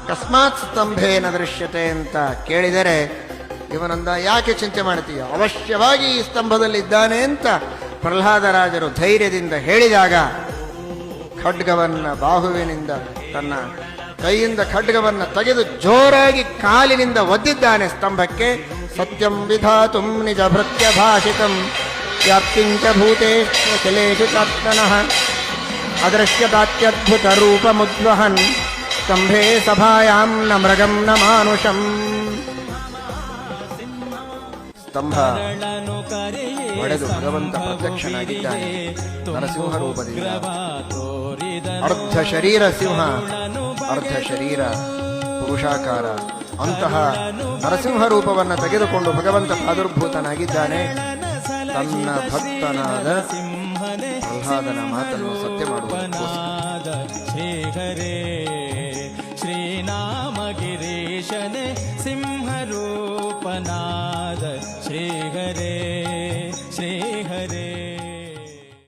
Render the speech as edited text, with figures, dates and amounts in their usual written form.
ಕಸ್ಮಾತ್ ಸ್ತಂಭೇನ ದೃಶ್ಯತೆ ಅಂತ ಕೇಳಿದರೆ ಇವನಂದ, ಯಾಕೆ ಚಿಂತೆ ಮಾಡ್ತೀಯ, ಅವಶ್ಯವಾಗಿ ಈ ಸ್ತಂಭದಲ್ಲಿದ್ದಾನೆ ಅಂತ ಪ್ರಹ್ಲಾದರಾಜರು ಧೈರ್ಯದಿಂದ ಹೇಳಿದಾಗ ಖಡ್ಗವನ್ನ ಬಾಹುವಿನಿಂದ ತನ್ನ ಕೈಯಿಂದ ಖಡ್ಗವನ್ನು ತೆಗೆದು ಜೋರಾಗಿ ಕಾಲಿನಿಂದ ಒದ್ದಿದ್ದಾನೆ ಸ್ತಂಭಕ್ಕೆ. ಸತ್ಯಂ ವಿಧಾತುಂ ನಿಜ ಭೃತ್ಯ ಭಾಷಿತಂ ವ್ಯಾಪ್ತಿಂಚ ಭೂತೇಶು ಚಾತ್ಮನಃ ಅದೃಶ್ಯದಾತ್ಯದ್ಭುತ ರೂಪಮುದ್ವಹನ್ ಸ್ತಂಭೆ ಸಭಾಯಾಂ ನ ಮೃಗಂ ನ ಮಾನುಷಂ. ಸ್ತಂಭ ಒಡೆದು ಭಗವಂತ ಪ್ರತ್ಯಕ್ಷನಾಗಿದ್ದಾನೆ ನರಸಿಂಹ ರೂಪದಿಂದ. ಅರ್ಧ ಶರೀರ ಸಿಂಹ, ಅರ್ಧ ಶರೀರ ಪುರುಷಾಕಾರ. ಅಂತಹ ನರಸಿಂಹ ರೂಪವನ್ನು ತೆಗೆದುಕೊಂಡು ಭಗವಂತ ಪ್ರಾದುರ್ಭೂತನಾಗಿದ್ದಾನೆ. ತನ್ನ ಭಕ್ತನಾದ ಪ್ರಹ್ಲಾದನ ಮಾತನ್ನು ಸತ್ಯ ಮಾಡುವುದಕ್ಕೋಸ್ಕರ ಶ್ರೀಹರೇ ಶ್ರೀನಾಮ ಗಿರೀಶನೆ ಸಿಂಹರೂಪನಾದ ಶ್ರೀಹರೇ.